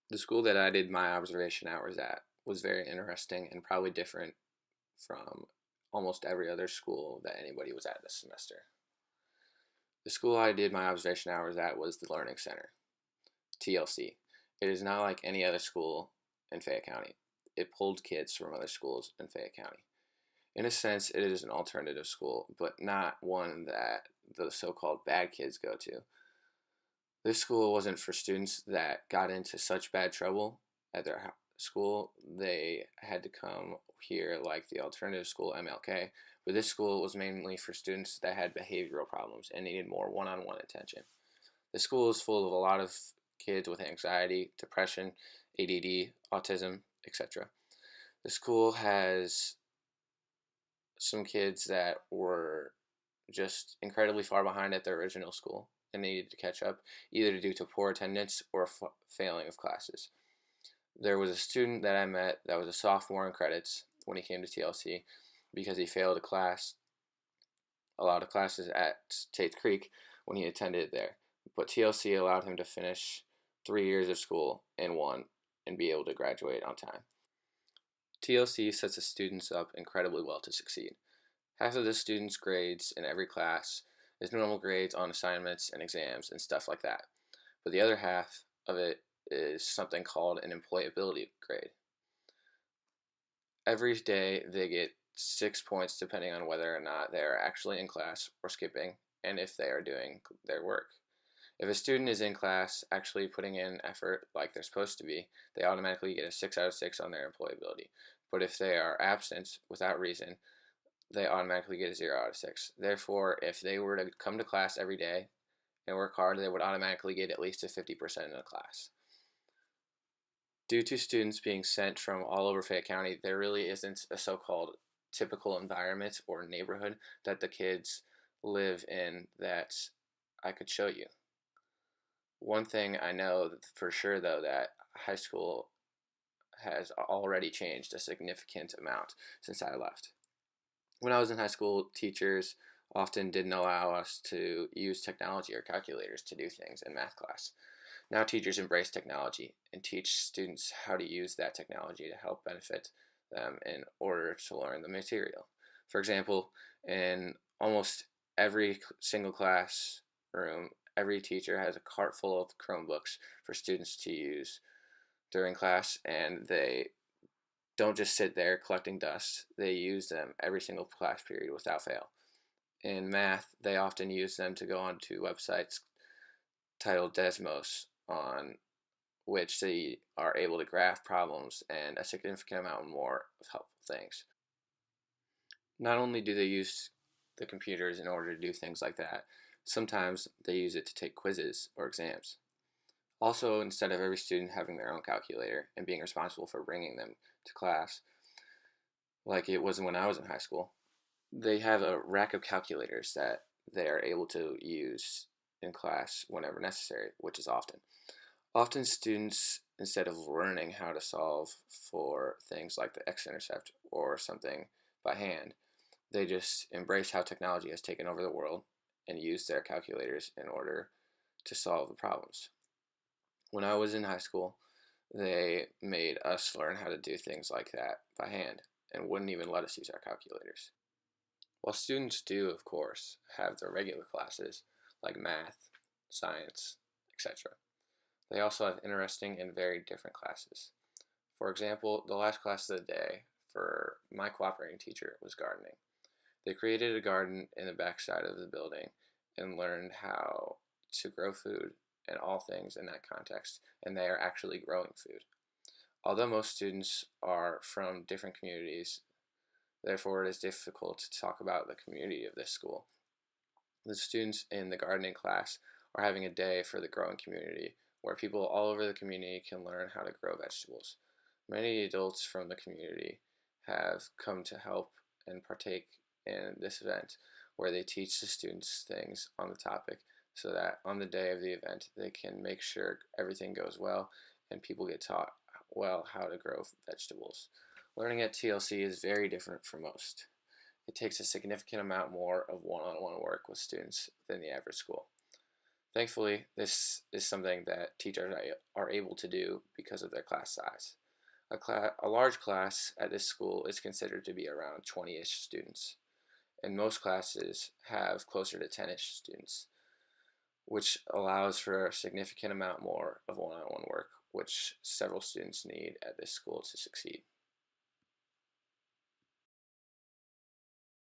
The school that I did my observation hours at was very interesting and probably different from almost every other school that anybody was at this semester. The school I did my observation hours at was the Learning Center, TLC. It is not like any other school in Fayette County. It pulled kids from other schools in Fayette County. In a sense, it is an alternative school, but not one that the so called bad kids go to. This school wasn't for students that got into such bad trouble at their school. They had to come here like the alternative school, MLK, but this school was mainly for students that had behavioral problems and needed more one on one attention. The school is full of a lot of kids with anxiety, depression, ADD, autism, etc. The school has some kids that were just incredibly far behind at their original school and needed to catch up, either due to poor attendance or failing of classes. There was a student that I met that was a sophomore in credits when he came to TLC because he failed a lot of classes at Tate Creek when he attended there. But TLC allowed him to finish 3 years of school in one and be able to graduate on time. TLC sets the students up incredibly well to succeed. Half of the students' grades in every class is normal grades on assignments and exams and stuff like that. But the other half of it is something called an employability grade. Every day they get 6 points depending on whether or not they are actually in class or skipping and if they are doing their work. If a student is in class actually putting in effort like they're supposed to be, they automatically get a 6 out of 6 on their employability. But if they are absent without reason, they automatically get a 0 out of 6. Therefore, if they were to come to class every day and work hard, they would automatically get at least a 50% in a class. Due to students being sent from all over Fayette County, there really isn't a so-called typical environment or neighborhood that the kids live in that I could show you. One thing I know for sure, though, that high school has already changed a significant amount since I left. When I was in high school, teachers often didn't allow us to use technology or calculators to do things in math class. Now teachers embrace technology and teach students how to use that technology to help benefit them in order to learn the material. For example, in almost every single classroom, every teacher has a cart full of Chromebooks for students to use during class, and they don't just sit there collecting dust, they use them every single class period without fail. In math, they often use them to go onto websites titled Desmos, on which they are able to graph problems and a significant amount more of helpful things. Not only do they use the computers in order to do things like that, sometimes they use it to take quizzes or exams. Also, instead of every student having their own calculator and being responsible for bringing them to class, like it was when I was in high school, they have a rack of calculators that they are able to use in class whenever necessary, which is often. Often students, instead of learning how to solve for things like the x-intercept or something by hand, they just embrace how technology has taken over the world and use their calculators in order to solve the problems. When I was in high school, they made us learn how to do things like that by hand and wouldn't even let us use our calculators. While students do, of course, have their regular classes like math, science, etc., they also have interesting and very different classes. For example, the last class of the day for my cooperating teacher was gardening. They created a garden in the backside of the building and learned how to grow food and all things in that context, and they are actually growing food. Although most students are from different communities, therefore it is difficult to talk about the community of this school. The students in the gardening class are having a day for the growing community where people all over the community can learn how to grow vegetables. Many adults from the community have come to help and partake in this event where they teach the students things on the topic so that on the day of the event they can make sure everything goes well and people get taught well how to grow vegetables. Learning at TLC is very different from most. It takes a significant amount more of one-on-one work with students than the average school. Thankfully, this is something that teachers are able to do because of their class size. A large class at this school is considered to be around 20-ish students, and most classes have closer to 10-ish students, which allows for a significant amount more of one-on-one work, which several students need at this school to succeed.